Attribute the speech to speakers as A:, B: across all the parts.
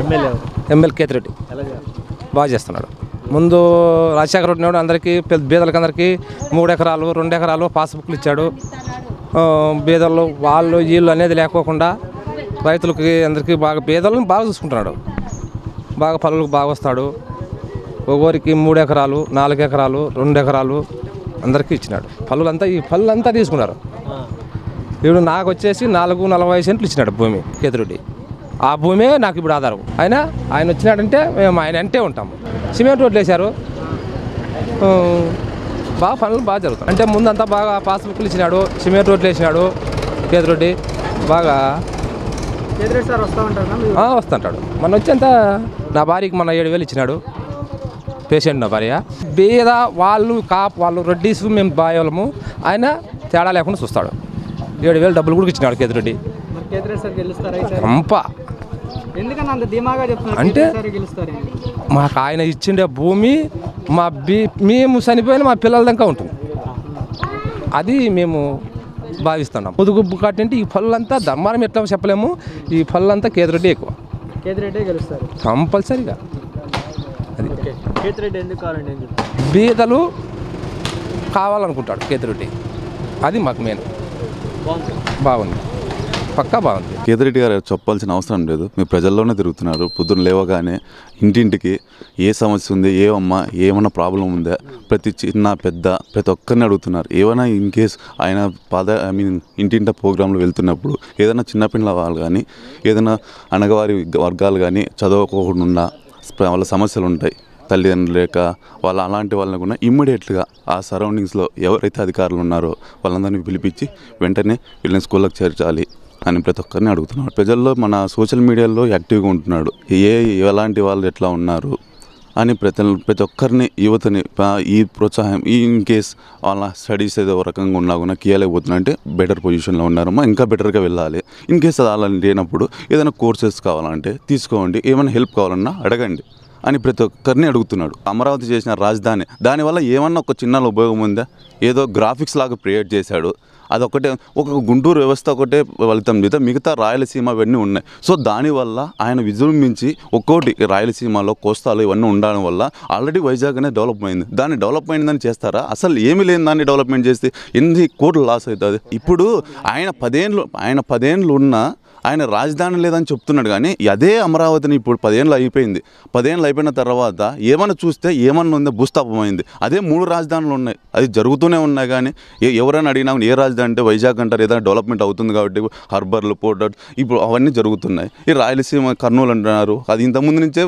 A: MLA Kethireddy బాగా చేస్తున్నాడు. ముందు రాజశేఖర రెడ్డి ఉన్నాడు, అందరికీ బీదలకి అందరికీ 3 ఎకరాలు 2 ఎకరాలు పాస్బుక్లు ఇచ్చాడు. బీదలు వాళ్ళు వీళ్ళు అనేది లేకోకుండా రైతులకి అందరికీ బాగా బీదలను బాగా చూసుకుంటున్నాడు. బాగా పనులకు బాగా వస్తాడు. ఒక్కొరికి 3 ఎకరాలు 4 ఎకరాలు 2 ఎకరాలు అందరికీ ఇచ్చినాడు. ఈ పళ్ళంతా తీసుకున్నారు. ఇప్పుడు నాకు వచ్చేసి 440 సెంట్లు ఇచ్చినాడు భూమి కేతిరెడ్డి. ఆ భూమే నాకు ఇప్పుడు ఆధారం. ఆయన వచ్చినాడంటే మేము ఆయన అంటే ఉంటాము. సిమెంట్ రోడ్లు వేశారు, బాగా పనులు బాగా జరుగుతాయి. అంటే ముందంతా బాగా పాస్బుక్లు ఇచ్చినాడు, సిమెంట్ రోడ్లు వేసినాడు కేతిరెడ్డి. బాగా వస్తుంటాడు. మొన్న వచ్చేంత నా భార్యకి మన 7,000 ఇచ్చినాడు. పేషెంట్ నా భార్య బీద వాళ్ళు వాళ్ళు రెడ్డీస్ మేము బాయోళ్ళము. ఆయన తేడా లేకుండా చూస్తాడు. 7,000 డబ్బులు కూడా ఇచ్చినాడు కేతిరెడ్డి. అంటే మాకు ఆయన ఇచ్చిండే భూమి మేము చనిపోయిన మా పిల్లల దాకా ఉంటుంది. అది మేము భావిస్తున్నాం. ముదుగుబ్బు కట్టింటే ఈ పళ్ళంతా ధర్మారం ఎట్లా చెప్పలేము. ఈ పళ్ళంతా కేతిరెడ్డి ఎక్కువ. కంపల్సరీగా అది బీదలు కావాలనుకుంటాడు కేతిరెడ్డి. అది మాకు మెయిన్. బాగుంది, పక్కా బాగుంది.
B: కేతిరెడ్డి గారు చెప్పాల్సిన అవసరం లేదు. మీరు ప్రజల్లోనే తిరుగుతున్నారు. పొద్దున్న లేవగానే ఇంటింటికి ఏ సమస్య ఉంది, ఏమన్నా ప్రాబ్లం ఉందా, ప్రతి చిన్న పెద్ద ప్రతి ఒక్కరిని అడుగుతున్నారు. ఏమైనా ఇన్ కేస్ ఆయన ఇంటింట ప్రోగ్రాంలు వెళ్తున్నప్పుడు ఏదైనా చిన్నపిల్లల వాళ్ళు కానీ ఏదైనా అనగవారి వర్గాలు కానీ చదవకోకుండా వాళ్ళ సమస్యలు ఉంటాయి, తల్లిదండ్రులు లేక వాళ్ళ అలాంటి వాళ్ళని కూడా ఇమ్మీడియట్గా ఆ సరౌండింగ్స్లో ఎవరైతే అధికారులు ఉన్నారో వాళ్ళందరినీ పిలిపించి వెంటనే వీళ్ళని స్కూళ్ళకి చేర్చాలి అని ప్రతి ఒక్కరిని అడుగుతున్నాడు. ప్రజల్లో మన సోషల్ మీడియాలో యాక్టివ్గా ఉంటున్నాడు. ఎలాంటి వాళ్ళు ఎట్లా ఉన్నారు అని ప్రతి ఒక్కరిని యువతని ఈ ప్రోత్సాహం ఇన్ కేస్ వాళ్ళ స్టడీస్ ఏదో రకంగా ఉన్నా కూడా కీయలేకపోతున్నా అంటే బెటర్ పొజిషన్లో ఉన్నారమ్మా, ఇంకా బెటర్గా వెళ్ళాలి. ఇన్ కేస్ అలా లేనప్పుడు ఏదైనా కోర్సెస్ కావాలంటే తీసుకోండి, ఏమైనా హెల్ప్ కావాలన్నా అడగండి అని ప్రతి ఒక్కరిని అడుగుతున్నాడు. అమరావతి చేసిన రాజధాని దానివల్ల ఏమన్నా ఒక చిన్న ఉపయోగం ఉందా? ఏదో గ్రాఫిక్స్ లాగా క్రియేట్ చేశాడు. అదొకటే, ఒక గుంటూరు వ్యవస్థ ఒకటే ఫలితం మీద మిగతా రాయలసీమ ఇవన్నీ ఉన్నాయి. సో దానివల్ల ఆయన విజృంభించి ఒక్కోటి రాయలసీమలో కోస్తాలు ఇవన్నీ ఉండడం వల్ల ఆల్రెడీ వైజాగ్ అనేది డెవలప్ అయింది. దాన్ని డెవలప్ అయిందని చేస్తారా? అసలు ఏమీ లేని దాన్ని డెవలప్మెంట్ చేస్తే ఎన్ని కోట్లు లాస్ అవుతుంది. ఇప్పుడు ఆయన 10 ఏళ్ళు ఉన్నా ఆయన రాజధాని లేదని చెప్తున్నాడు. కానీ అదే అమరావతిని ఇప్పుడు 10 ఏళ్ళు అయిపోయింది. 10 ఏళ్ళు అయిపోయిన తర్వాత ఏమన్నా చూస్తే ఏమన్నా ఉందో భూస్థాపమైంది. అదే 3 రాజధానులు ఉన్నాయి, అది జరుగుతూనే ఉన్నాయి. కానీ ఎవరైనా అడిగినా ఏ రాజధాని అంటే వైజాగ్ అంటారు. ఏదైనా డెవలప్మెంట్ అవుతుంది కాబట్టి హార్బర్లు, పోర్ట్ ఇప్పుడు అవన్నీ జరుగుతున్నాయి. ఈ రాయలసీమ కర్నూలు అంటున్నారు, అది ఇంతకుముందు నుంచే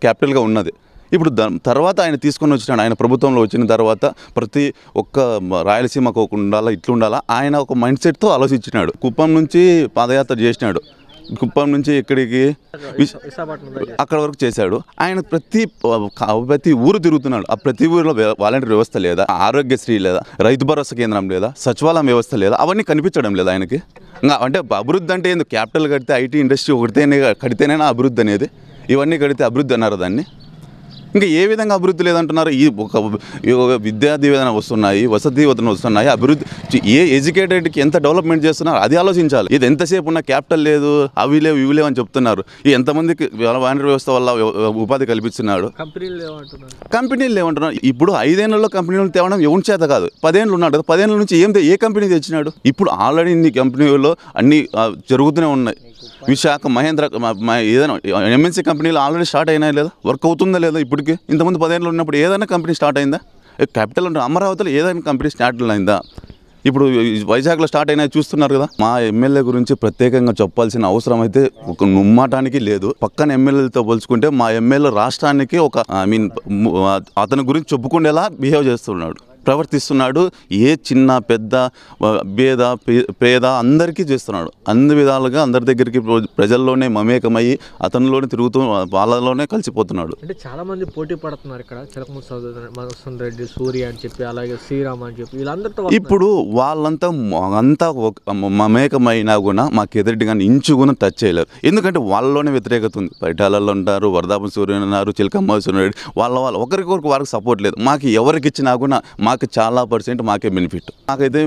B: క్యాపిటల్గా ఉన్నది. ఇప్పుడు తర్వాత ఆయన తీసుకొని వచ్చినాడు. ఆయన ప్రభుత్వంలో వచ్చిన తర్వాత ప్రతి ఒక్క రాయలసీమకు ఉండాలా, ఇట్లుండాలా ఆయన ఒక మైండ్ సెట్తో ఆలోచించినాడు. కుప్పం నుంచి పాదయాత్ర చేసినాడు. కుప్పం నుంచి ఎక్కడికి అక్కడ వరకు చేశాడు. ఆయన ప్రతి ఊరు తిరుగుతున్నాడు. ఆ ప్రతి ఊరిలో వాలంటీర్ వ్యవస్థ లేదా, ఆరోగ్యశ్రీ లేదా, రైతు భరోసా కేంద్రం లేదా, సచివాలయం వ్యవస్థ లేదా, అవన్నీ కనిపించడం లేదా ఆయనకి. అంటే అభివృద్ధి అంటే ఏంది? క్యాపిటల్ కడితే, ఐటీ ఇండస్ట్రీ కడితేనే అభివృద్ధి అనేది. ఇవన్నీ కడితే అభివృద్ధి అన్నారు దాన్ని. ఇంకా ఏ విధంగా అభివృద్ధి లేదంటున్నారు? ఈ ఒక విద్యా దీవెన వస్తున్నాయి, వసతి దీవెన వస్తున్నాయి, అభివృద్ధి ఏ ఎడ్యుకేటెడ్కి ఎంత డెవలప్మెంట్ చేస్తున్నారు అది ఆలోచించాలి. ఇది ఎంతసేపు ఉన్న క్యాపిటల్ లేదు, అవి లేవు ఇవి లేవు అని చెప్తున్నారు. ఎంతమందికి వాలంటీర్ వ్యవస్థ వల్ల ఉపాధి కల్పిస్తున్నాడు? కంపెనీలు లేవంటున్నారు. ఇప్పుడు 5 ఏళ్లలో కంపెనీలు తేవడం ఎవరి చేత కాదు. 10 ఏళ్ళు ఉన్నాడు కదా, 10 ఏళ్ళ నుంచి ఏ కంపెనీ తెచ్చినాడు? ఇప్పుడు ఆల్రెడీ ఇన్ని కంపెనీల్లో అన్నీ జరుగుతూనే ఉన్నాయి. విశాఖ, మహేంద్ర, ఏదైనా ఎంఎన్సీ కంపెనీలు ఆల్రెడీ స్టార్ట్ అయినాయి లేదా? వర్క్ అవుతుందా లేదా? ఇప్పటికి ఇంతకుముందు 10 ఏళ్ళు ఉన్నప్పుడు ఏదైనా కంపెనీ స్టార్ట్ అయిందా? క్యాపిటల్ అంటే అమరావతిలో ఏదైనా కంపెనీ స్టార్ట్ అయిందా? ఇప్పుడు వైజాగ్లో స్టార్ట్ అయినా చూస్తున్నారు కదా. మా ఎమ్మెల్యే గురించి ప్రత్యేకంగా చెప్పాల్సిన అవసరం అయితే ఒక నుమ్మాటానికి లేదు. పక్కన ఎమ్మెల్యేలతో పోల్చుకుంటే మా ఎమ్మెల్యే రాష్ట్రానికి అతని గురించి చెప్పుకునేలా బిహేవ్ చేస్తున్నాడు, ప్రవర్తిస్తున్నాడు. ఏ చిన్న పెద్ద పేద అందరికీ చేస్తున్నాడు. అన్ని విధాలుగా అందరి దగ్గరికి ప్రజల్లోనే మమేకమయ్యి అతనిలోనే తిరుగుతూ వాళ్ళలోనే కలిసిపోతున్నాడు.
C: అంటే చాలా మంది పోటీ పడుతున్నారు ఇక్కడ. చిలకమూర్తి రెడ్డి, సూర్య అని చెప్పి, అలాగే శ్రీరామ్ అని చెప్పి వీళ్ళందరితో
B: ఇప్పుడు వాళ్ళంతా మమేకమైనా కూడా మాకు ఎదురెడ్డి కానీ ఇంచుగున టచ్ చేయలేరు. ఎందుకంటే వాళ్ళలోనే వ్యతిరేకత ఉంది. బయటాలలో ఉంటారు, వరదాపు సూర్య ఉన్నారు, చిలకమ్మ సూర్యరెడ్డి, వాళ్ళ ఒకరికొకరికి వారికి సపోర్ట్ లేదు. మాకు ఎవరికి ఇచ్చినా కూడా మాకు మాకు చాలా % మాకే బెనిఫిట్. నాకైతే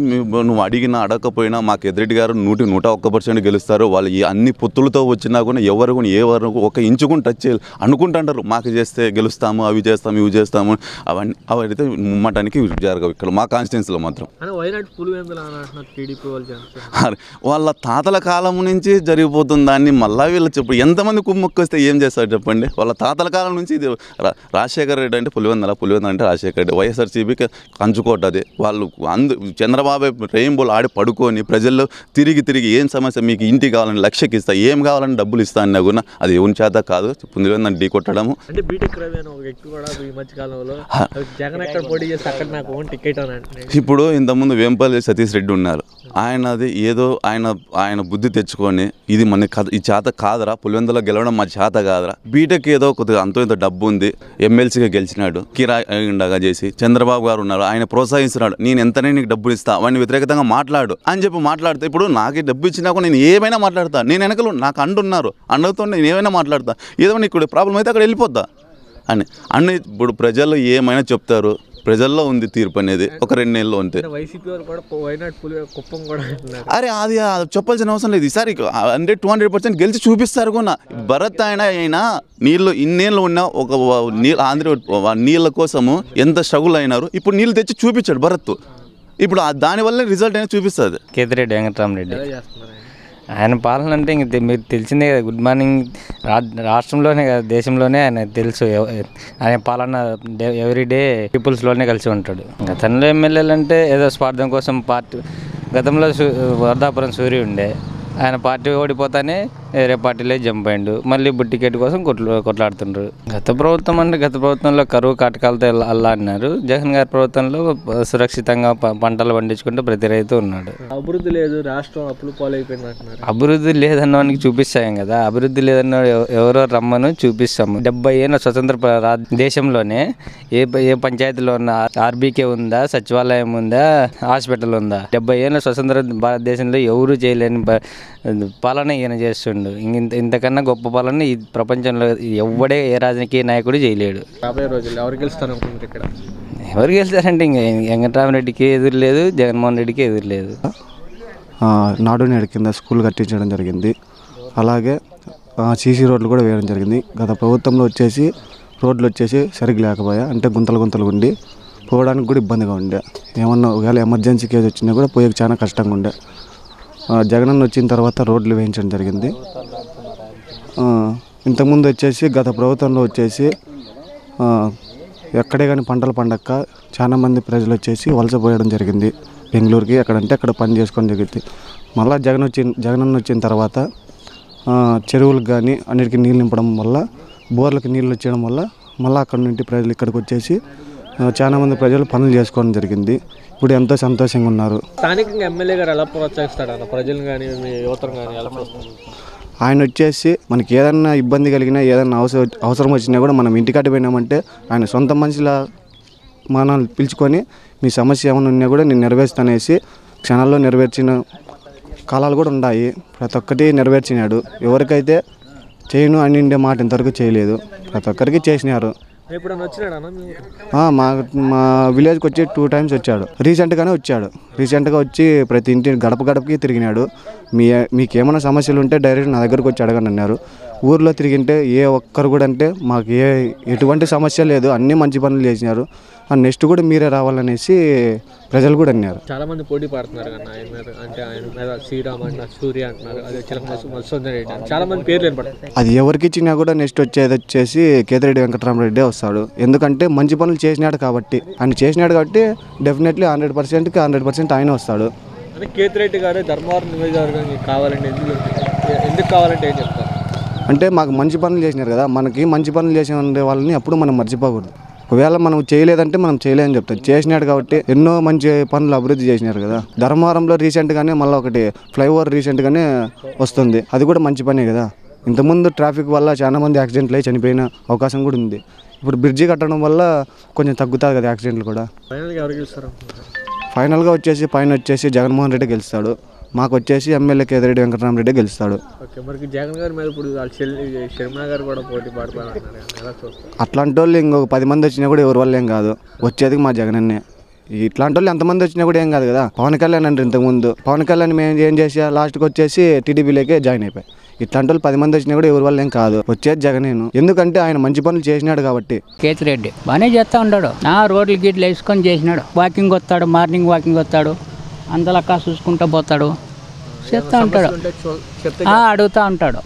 B: నువ్వు అడగకపోయినా మాకు ఎదురెడ్డి గారు 101% గెలుస్తారు. వాళ్ళు అన్ని పొత్తులతో వచ్చినా కూడా ఎవరు ఒక ఇంచుకుని టచ్ చేయాలి అనుకుంటుంటారు. మాకు చేస్తే గెలుస్తాము, అవి చేస్తాము, ఇవి చేస్తాము, అవైతే ముమ్మటానికి జరగవు ఇక్కడ మా కాన్స్టిట్యున్సీలో మాత్రం. వాళ్ళ తాతల కాలం నుంచి జరిగిపోతుంది దాన్ని మళ్ళీ వీళ్ళు చెప్పు ఎంతమంది కుమ్మొక్కొస్తే ఏం చేస్తారు చెప్పండి. వాళ్ళ తాతల కాలం నుంచి ఇది రాజశేఖర రెడ్డి అంటే పులివెందుల అంటే రాజశేఖర రెడ్డి, వైఎస్ఆర్సీపీకి కంచుకోట. అది వాళ్ళు చంద్రబాబు రెయిన్బోలు ఆడి పడుకొని ప్రజల్లో తిరిగి ఏం సమస్య మీకు ఇంటికి కావాలని లక్షకి ఇస్తా, ఏం కావాలని డబ్బులు ఇస్తా అన్నా కూడా అది ఎవరి చేత కాదు. పులివెందులని ఢీ కొట్టడము.
C: అంటే బీటెక్ రవి అనే ఒక వ్యక్తి కూడా ఈ మధ్య కాలంలో జగన్ ఎక్కడ పోటీ చేస్తే అక్కడ నాకు ఓన్ టికెట్ అని అంటే
B: ఇప్పుడు ఇంతకుముందు వేంపల్లి సతీష్ రెడ్డి ఉన్నారు. ఆయనది ఏదో ఆయన బుద్ధి తెచ్చుకొని ఇది మన ఈ చేత కాదరా, పులివెందులో గెలవడం మా చేత కాదరా, బీటెక్ ఏదో కొద్దిగా అంతో ఇంత డబ్బు ఉంది, ఎమ్మెల్సీగా గెలిచినాడు, కిరాయిగా చేసి చంద్రబాబు గారు ఉన్నారు, ఆయన ప్రోత్సహిస్తున్నాడు, నేను ఎంతనే నీకు డబ్బులు ఇస్తా, వాడిని వ్యతిరేకంగా మాట్లాడు అని చెప్పి మాట్లాడితే ఇప్పుడు నాకు డబ్బు ఇచ్చినా కూడా నేను ఏమైనా మాట్లాడతా, నేను వెనకలు నాకు అండున్నారు, అండతో నేను ఏమైనా మాట్లాడతా, ఏదో నీకు ప్రాబ్లం అయితే అక్కడ వెళ్ళిపోద్దా అని అన్ని. ఇప్పుడు ప్రజలు ఏమైనా చెప్తారు, ప్రజల్లో ఉంది తీర్పు అనేది. ఒక 2 నెలల్లో ఉంటే అరే అది చెప్పాల్సిన అవసరం లేదు. ఈసారి 100-200% గెలిచి చూపిస్తారు కూడా. భరత్ అయినా నీళ్ళు ఇన్నేళ్ళు ఉన్న ఒక నీళ్ళ కోసము ఎంత స్ట్రగుల్ అయినారు, ఇప్పుడు నీళ్ళు తెచ్చి చూపించాడు భరత్. ఇప్పుడు దానివల్ల రిజల్ట్ అనేది చూపిస్తుంది.
D: కేతిరెడ్డి వెంకటరామరెడ్డి ఆయన పాలన అంటే ఇంక మీరు తెలిసిందే కదా. గుడ్ మార్నింగ్ రాష్ట్రంలోనే కదా దేశంలోనే ఆయన తెలుసు. ఆయన పాలన ఎవ్రీడే పీపుల్స్లోనే కలిసి ఉంటాడు. గతంలో ఎమ్మెల్యేలు అంటే ఏదో స్వార్థం కోసం పార్టీ. గతంలో వర్ధాపురం సూర్య ఉండే, ఆయన పార్టీ ఓడిపోతానే వేరే పార్టీలో జంప్ అయ్యిండు, మళ్ళీ టికెట్ కోసం కొట్లాడుతుండ్రు. గత ప్రభుత్వంలో కరువు కాటకాలతో అన్నారు. జగన్ గారి ప్రభుత్వంలో సురక్షితంగా పంటలు పండించుకుంటూ ప్రతి రైతు ఉన్నాడు.
C: అభివృద్ధి లేదు, రాష్ట్రం అప్పులు పాలైపోయింది అంటున్నారు.
D: అభివృద్ధి లేదన్నవానికి చూపిస్తాం కదా. అభివృద్ధి లేదన్న ఎవరో రమ్మను చూపిస్తాము. 70 ఏళ్ళ స్వతంత్ర దేశంలోనే ఏ పంచాయతీలో ఉన్న ఆర్బీకే ఉందా, సచివాలయం ఉందా, హాస్పిటల్ ఉందా? 70 ఏళ్ళ స్వతంత్ర భారతదేశంలో ఎవరు చేయలేని పాలన ఈయన చేస్తుండు. ఇంతకన్నా గొప్ప పాలన ఈ ప్రపంచంలో ఎవడే ఏ రాజకీయ నాయకుడు చేయలేడు.
C: రాబోయే రోజుల్లో ఎవరు గెలుస్తారు అనుకుంటారు ఇక్కడ?
D: ఎవరు గెలుస్తారంటే ఇంకా వెంకటరామరెడ్డికి ఎదురు లేదు, జగన్మోహన్ రెడ్డికి ఎదురు లేదు.
E: నాడు నేడు కింద స్కూల్ కట్టించడం జరిగింది. అలాగే సీసీ రోడ్లు కూడా వేయడం జరిగింది. గత ప్రభుత్వంలో రోడ్లు సరిగ్గా లేకపోయా, అంటే గుంతలు ఉండి పోవడానికి కూడా ఇబ్బందిగా ఉండే. ఏమన్నా ఒకవేళ ఎమర్జెన్సీ కేసు వచ్చినా కూడా పోయేకి చాలా కష్టంగా ఉండే. జగనన్న వచ్చిన తర్వాత రోడ్లు వేయించడం జరిగింది. ఇంతకుముందు గత ప్రభుత్వంలో ఎక్కడే కానీ పంటలు పండక్క చాలామంది ప్రజలు వలసపోయడం జరిగింది బెంగళూరుకి. అక్కడ పని చేసుకోవడం జరిగింది. మళ్ళీ జగనన్న వచ్చిన తర్వాత చెరువులకు కానీ అన్నిటికీ నీళ్ళు నింపడం వల్ల, బోర్లకు నీళ్ళు వచ్చేయడం వల్ల మళ్ళీ అక్కడ నుండి ప్రజలు ఇక్కడికి చాలామంది ప్రజలు పనులు చేసుకోవడం జరిగింది. ఇప్పుడు ఎంతో సంతోషంగా ఉన్నారు.
C: స్థానికంగా ఎమ్మెల్యే గారు ఎలా ప్రోత్సహిస్తాడు ప్రజలు కానీ యువతను కానీ ఎలా?
E: ఆయన మనకి ఏదైనా ఇబ్బంది కలిగినా, ఏదైనా అవసరం వచ్చినా కూడా మనం ఇంటికాడ పోయినామంటే ఆయన సొంత మనిషిలా మనల్ని పిలుచుకొని మీ సమస్య ఏమైనా ఉన్నా కూడా నేను నెరవేరుస్తానేసి క్షణాల్లో నెరవేర్చిన కాలాలు కూడా ఉన్నాయి. ప్రతి ఒక్కటి నెరవేర్చినాడు. ఎవరికైతే చేయను అని ఉండే మాట ఇంతవరకు చేయలేదు, ప్రతి ఒక్కరికి చేసినారు. మా విలేజ్కి వచ్చి 2 times వచ్చాడు. రీసెంట్గానే వచ్చి ప్రతి ఇంటి గడపకి తిరిగినాడు. మీకు ఏమైనా సమస్యలు ఉంటే డైరెక్ట్ నా దగ్గరకు వచ్చి అడగండి అన్నారు. ఊర్లో తిరిగింటే ఏ ఒక్కరు కూడా అంటే మాకు ఎటువంటి సమస్య లేదు, అన్నీ మంచి పనులు చేసినారు, నెక్స్ట్ కూడా మీరే రావాలనేసి ప్రజలు కూడా అన్నారు.
C: చాలా మంది పోటీ పడుతున్నారు కదా ఆయన మీద. అంటే ఆయన మీద శ్రీరామ్ అంటున్నారు, సూర్య అంటున్నారు, అదే చిలకమర్తి చాలా మంది పేర్లు ఏర్పడుతుంది.
E: అది ఎవరికి ఇచ్చినా కూడా నెక్స్ట్ వచ్చేసి కేతిరెడ్డి వెంకటరామరెడ్డి వస్తాడు. ఎందుకంటే మంచి పనులు చేసినాడు కాబట్టి, డెఫినెట్లీ 100%కి 100% ఆయన వస్తాడు.
C: అంటే కేతిరెడ్డి గారు ధర్మవరం నియోజకవర్గానికి కావాలంటే ఎందుకు కావాలంటే ఏం చెప్తారు?
E: అంటే మాకు మంచి పనులు చేసినారు కదా, మనకి మంచి పనులు చేసిన వాళ్ళని అప్పుడు మనం మర్చిపోకూడదు. ఒకవేళ మనం చేయలేదంటే మనం చేయలేదని చెప్తాం. చేసినాడు కాబట్టి ఎన్నో మంచి పనులు అభివృద్ధి చేసినారు కదా. ధర్మవరంలో రీసెంట్గానే మళ్ళీ ఒకటి ఫ్లైఓవర్ రీసెంట్గానే వస్తుంది, అది కూడా మంచి పనే కదా. ఇంతకుముందు ట్రాఫిక్ వల్ల చాలా మంది యాక్సిడెంట్లు అయి చనిపోయిన అవకాశం కూడా ఉంది. ఇప్పుడు బ్రిడ్జి కట్టడం వల్ల కొంచెం తగ్గుతుంది కదా యాక్సిడెంట్లు కూడా. ఫైనల్గా పైన జగన్మోహన్ రెడ్డి గెలుస్తాడు. మాకు ఎమ్మెల్యే కేతిరెడ్డి వెంకటరామరెడ్డి గెలుస్తాడు. అట్లాంటి వాళ్ళు ఇంకొక 10 మంది వచ్చినా కూడా ఎవరి వల్ల ఏం కాదు, వచ్చేది మా జగనన్నే. ఇట్లాంటి వాళ్ళు ఎంతమంది వచ్చినా కూడా ఏం కాదు కదా. పవన్ కళ్యాణ్ అంటే ఇంతకుముందు పవన్ కళ్యాణ్ మేము ఏం చేసా లాస్ట్కి వచ్చేసి టీడీపీలోకే జాయిన్ అయిపోయి. ఇట్లాంటి వాళ్ళు 10 మంది వచ్చినా కూడా ఎవరి వల్ల ఏం కాదు, వచ్చేది జగనేను. ఎందుకంటే ఆయన మంచి పనులు చేసినాడు కాబట్టి.
F: కేతిరెడ్డి బాగానే చేస్తూ ఉన్నాడు. రోడ్లు గీట్లు వేసుకొని చేసినాడు. వాకింగ్ వస్తాడు, మార్నింగ్ వాకింగ్ వస్తాడు, అంతలక్క చూసుకుంటూ పోతాడు, చెప్తా ఉంటాడు, అడుగుతూ ఉంటాడు.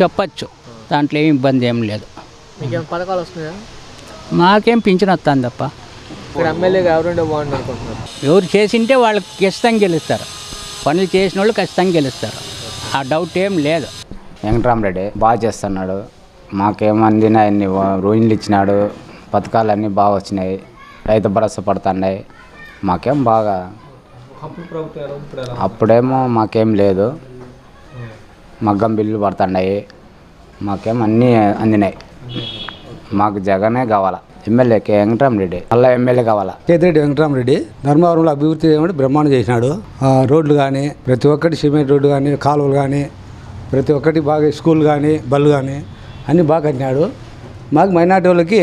F: చెప్పచ్చు, దాంట్లో ఏం ఇబ్బంది ఏం లేదు.
C: మీకేం పథకాలు వస్తున్నాయా?
F: మాకేం పింఛన్ వస్తుంది తప్ప.
C: ఇక్కడ ఎమ్మెల్యేగా ఎవరుంటే బాగుంది అనుకుంటున్నారు?
F: ఎవరు చేసింటే వాళ్ళు ఖచ్చితంగా గెలుస్తారు. పనులు చేసిన వాళ్ళు ఖచ్చితంగా గెలుస్తారు, ఆ డౌట్ ఏం లేదు.
G: వెంకటరామరెడ్డి బాగా చేస్తున్నాడు. మాకేమందినా అన్ని రూయిన్లు ఇచ్చినాడు, పథకాలన్నీ బాగా వచ్చినాయి, రైతు భరోసా పడుతున్నాయి. మాకేం బాగా అప్పుడేమో మాకేం లేదు, మగ్గం బిల్లు పడుతున్నాయి, మాకేం అన్నీ అందినాయి. మాకు జగనే కావాలా, ఎమ్మెల్యేకి వెంకటరామరెడ్డి, మళ్ళీ ఎమ్మెల్యే కావాలా.
H: కేతిరెడ్డి వెంకటరామరెడ్డి ధర్మవరంలో అభివృద్ధి ఏమంటే బ్రహ్మాండం చేసినాడు. రోడ్లు కానీ ప్రతి ఒక్కటి, సిమెంట్ రోడ్డు కానీ, కాలువలు కానీ ప్రతి ఒక్కటి బాగా, స్కూల్ కానీ బళ్ళు కానీ అన్నీ బాగా కట్టినాడు. మాకు మైనార్టీ వాళ్ళకి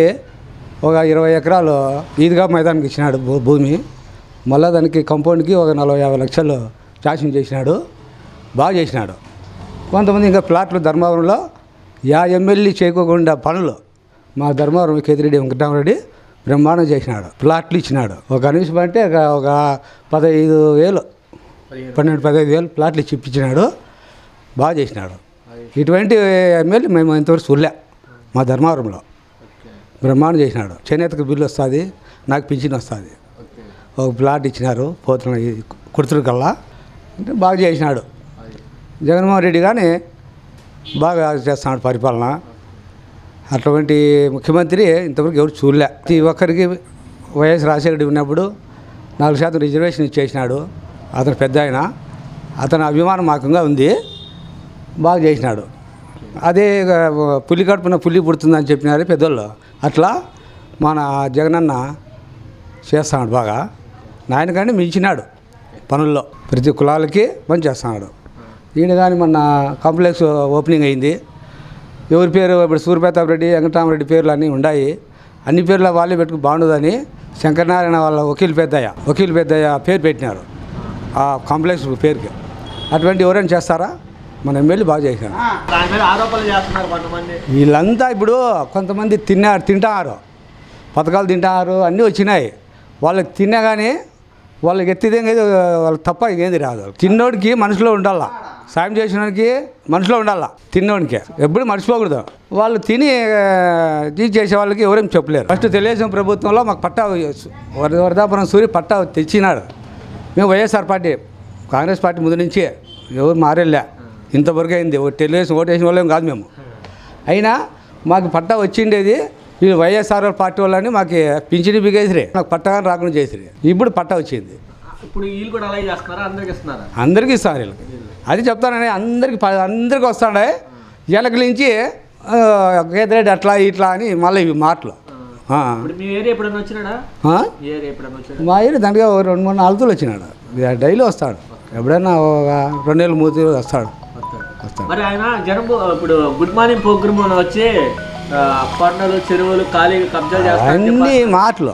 H: ఒక 20 ఎకరాలు ఈద్గా మైదానికి ఇచ్చినాడు భూమి. మళ్ళీ దానికి కంపౌండ్కి ఒక 40-50 లక్షలు శాంక్షన్ చేసినాడు, బాగా చేసినాడు. కొంతమంది ఇంకా ప్లాట్లు ధర్మవరంలో ఎమ్మెల్యే చేయకోకుండా పనులు మా ధర్మవరం కేతిరెడ్డి వెంకటరామరెడ్డి బ్రహ్మాండం చేసినాడు. ప్లాట్లు ఇచ్చినాడు. ఒక కనీసం అంటే ఒక 15,000 12-15,000 ప్లాట్లు ఇప్పించినాడు, బాగా చేసినాడు. ఇటువంటి ఎమ్మెల్యే మేము ఇంతవరకు చూడలే మా ధర్మవరంలో. బ్రహ్మాండం చేసినాడు. చేనేతకు బిల్లు వస్తుంది, నాకు పింఛన్ వస్తుంది. ఒక ప్లాట్ ఇచ్చినారు పోతున్న కుర్తురు కల్లా, అంటే బాగా చేసినాడు. జగన్మోహన్ రెడ్డి కానీ బాగా చేస్తున్నాడు పరిపాలన. అటువంటి ముఖ్యమంత్రి ఇంతవరకు ఎవరు చూడలే. ప్రతి ఒక్కరికి వైఎస్ రాజశేఖర ఉన్నప్పుడు 4% రిజర్వేషన్ ఇచ్చేసినాడు. అతను పెద్ద ఆయన, అతని అభిమానం మాకంగా ఉంది, బాగా చేసినాడు. అదే పులి కడుపున పులి పుడుతుందని చెప్పినారు పెద్దోళ్ళు, అట్లా మన జగనన్న చేస్తున్నాడు బాగా. నాయన కానీ మించినాడు పనుల్లో, ప్రతి కులాలకి పని చేస్తున్నాడు. ఈయన కానీ మొన్న కాంప్లెక్స్ ఓపెనింగ్ అయింది. ఎవరి పేరు ఇప్పుడు సూర్యప్రతాప్ రెడ్డి, వెంకటరామరెడ్డి పేర్లు అన్నీ ఉన్నాయి. అన్ని పేర్లు వాళ్ళే పెట్టుకు బాగుండదని శంకరనారాయణ వాళ్ళ వకీల్ పెద్దయ్య పేరు పెట్టినారు ఆ కాంప్లెక్స్ పేరుకి. అటువంటి ఎవరైనా చేస్తారా? మన ఎమ్మెల్యే బాగా చేశారు. వీళ్ళంతా ఇప్పుడు కొంతమంది తింటారు, పథకాలు తింటారు, అన్నీ వచ్చినాయి. వాళ్ళకి తిన్నా కానీ వాళ్ళకి ఎత్తిదేం వాళ్ళకి తప్ప ఇంకేది రాదు. తిన్నోడికి మనసులో ఉండాల, సాయం చేసినోడికి మనసులో ఉండాల. తిన్నోడికి ఎప్పుడు మర్చిపోకూడదు. వాళ్ళు తిని చేసే వాళ్ళకి ఎవరేం చెప్పలేరు. ఫస్ట్ తెలుగుదేశం ప్రభుత్వంలో మాకు పట్టా వరదాపురం సూర్య పట్టా తెచ్చినాడు. మేము వైఎస్ఆర్ పార్టీ, కాంగ్రెస్ పార్టీ ముందు నుంచి ఎవరు మారేలే, ఇంతవరకు అయింది. తెలుగుదేశం ఓటేసిన వాళ్ళేం కాదు మేము. అయినా మాకు పట్టా వచ్చిండేది వీళ్ళు వైఎస్ఆర్ పార్టీ వాళ్ళని మాకు పింఛని బిగేసిరే, నాకు పట్టా రాకుండా చేసిరే. ఇప్పుడు పట్టా వచ్చింది.
C: ఇప్పుడు వీళ్ళు కూడా అలాగే చేస్తున్నారా?
H: అందరికీ ఇస్తారు వీళ్ళకి. అది చెప్తానని అందరికి వస్తాడే. వీళ్ళకి నుంచి కేతిరెడ్డి అట్లా ఇట్లా అని మళ్ళీ ఇవి మాటలు. మా ఏరియా దాంట్లో 2-3 నాలుగులు వచ్చినాడు. డైలీ వస్తాడు, ఎప్పుడైనా ఒక 2 నెలలు 3 నెలలు వస్తాడు.
C: మరి ఆయన జనం ఇప్పుడు గుడ్ మార్నింగ్ ప్రోగ్రామ్ వచ్చి పన్నులు, చెరువులు ఖాళీ కబ్జా చేస్తారు,
H: అన్నీ మాటలు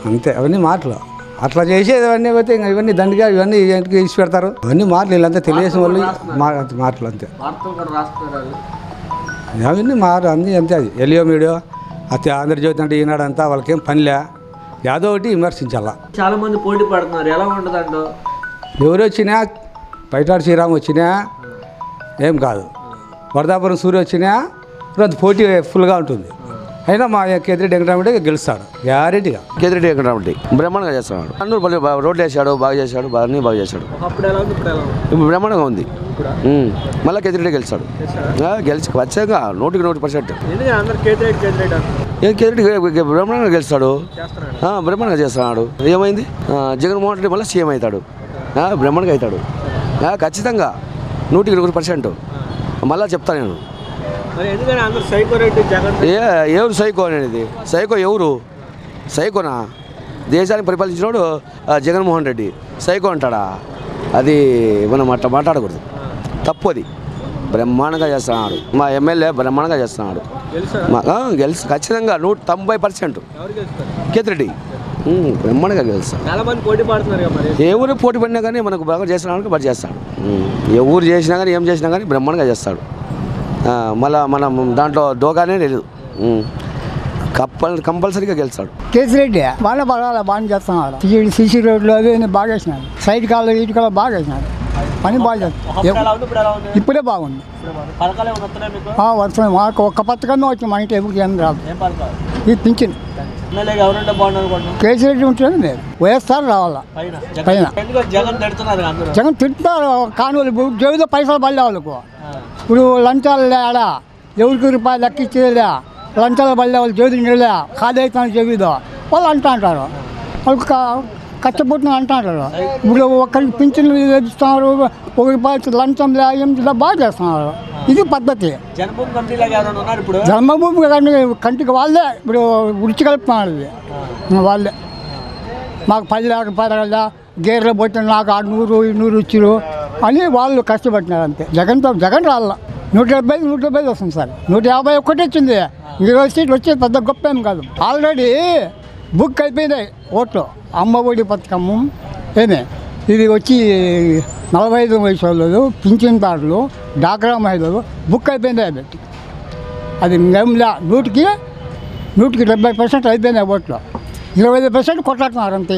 H: అంతే. అవన్నీ మాటలు అట్లా చేసేది. అవన్నీ పోతే ఇంకా ఇవన్నీ దండిగా ఇవన్నీ ఇంటికి ఇచ్చి పెడతారు. అవన్నీ మాటలు వీళ్ళంతా తెలియజేసిన వాళ్ళు మాటలు అంతే. అవన్నీ అన్నీ అంతే. అది ఎలియో మీడియో అతి ఆంధ్రజ్యోతి అంటే ఈనాడు అంతా వాళ్ళకేం పనిలే, యాదో ఒకటి విమర్శించాలా.
C: చాలా మంది పోటీ పడుతున్నారు, ఎలా ఉంటుందంటో?
H: ఎవరు వచ్చినా, పైటాడు శ్రీరామ్ వచ్చినా ఏం కాదు, వరదాపురం సూర్య వచ్చినా రోజు పోటీ ఫుల్గా ఉంటుంది. అయినా మా కేతిరెడ్డి వెంకటరామరెడ్డి గెలుస్తాడు గ్యారెంటీగా.
I: కేతిరెడ్డి వెంకటరామరెడ్డి బ్రహ్మాండంగా చేస్తున్నాడు. అన్నూరు పల్లి రోడ్లు వేసాడు, బాగా చేశాడు, అన్నీ బాగా చేశాడు. ఇప్పుడు బ్రహ్మాండంగా ఉంది. మళ్ళీ కేతిరెడ్డి గెలుస్తాడు, గెలిచి ఖచ్చితంగా 100% కేతిరెడ్డి బ్రహ్మాండంగా గెలుస్తాడు, బ్రహ్మాండంగా చేస్తున్నాడు. ఏమైంది? జగన్మోహన్ రెడ్డి మళ్ళీ సీఎం అవుతాడు, బ్రహ్మాండంగా అవుతాడు ఖచ్చితంగా 100% మళ్ళీ చెప్తాను నేను. ఎవరు సైకో అనేది? సైకో ఎవరు? సైకోనా? దేశాన్ని పరిపాలించినోడు జగన్మోహన్ రెడ్డి సైకో అంటాడా? అది మనం అట్లా మాట్లాడకూడదు, తప్పు. అది బ్రహ్మాండంగా చేస్తున్నాడు మా ఎమ్మెల్యే, బ్రహ్మాండంగా చేస్తున్నాడు. గెలిచి ఖచ్చితంగా 190% కేతిరెడ్డి బ్రహ్మాండంగా గెలుస్తాడు.
C: చాలా మంది పోటీ పడుతున్నారు కదా మరి.
I: ఏ ఊరు పోటీ పడినా కానీ మనకు బాగా చేస్తున్నానికి బాగా చేస్తాడు. ఏ ఊరు చేసినా కానీ ఏం చేసినా కానీ బ్రహ్మాండంగా చేస్తాడు. మళ్ళీ మనం దాంట్లో డోగానే లేదు. కంపల్సరీగా గెలుస్తాడు.
J: కేసిరెడ్డి బాగానే పర్వాలేదు, బాగానే చేస్తున్నాడు. సిసి రోడ్లు అవి బాగా వేసినాడు. సైడ్ కాళ్ళు ఇటు కాళ్ళు బాగా వేసినాడు. పని బాగా చేస్తాడు. ఇప్పుడే బాగుంది. వస్తున్నాయి. మాకు ఒక్క పథకమే వచ్చింది. మన ఇంటి ఎవరికి ఏం రాదు. ఇది పింఛన్ కేసిరెడ్డి ఉంటేనే లేదు. వైఎస్ఆర్ రావాలా పైన. జగన్ తింటున్నారు. కానువలు జేబులో పైసలు పడలే వాళ్ళకు. ఇప్పుడు లంచాలు లేడా, ఎవరికి రూపాయలు లెక్కిచ్చేదా, లంచాలు పడలే వాళ్ళు జేబులు నిలలే, ఖాళీ అవుతాను జేబులో వాళ్ళు అంటూ అంటారు. వాళ్ళకి కష్టపడుతున్నా అంటారు. ఇప్పుడు ఒక్కరికి పింఛన్లు ఇస్తున్నారు, 1 రూపాయలు లంచం ఏం బాగా చేస్తున్నారు. ఇది పద్ధతి. జన్మభూమి కంటికి వాళ్ళే ఇప్పుడు ఉడిచి కలుపుతున్నారు. వాళ్ళే మాకు 10 రూపాయల గేర్లో పోతే నాకు 100 ఇచ్చిరు అని వాళ్ళు కష్టపడుతున్నారు అంతే. జగన్ రాళ్ళ 170 వస్తుంది సార్. 151 వచ్చింది. 20 సీట్లు వచ్చేది పెద్ద గొప్ప ఏం కాదు. ఆల్రెడీ బుక్ అయిపోయినాయి ఓట్లు. అమ్మఒడి పథకము ఏమే ఇది వచ్చి 45 వయసు వాళ్ళు, పింఛన్దారులు, డాక్రా మహిళలు బుక్ అయిపోయినాయి. అది మేములా 100కి 70% అయిపోయినాయి ఓట్లు. 25% కొట్లాడుతున్నారు అంతే.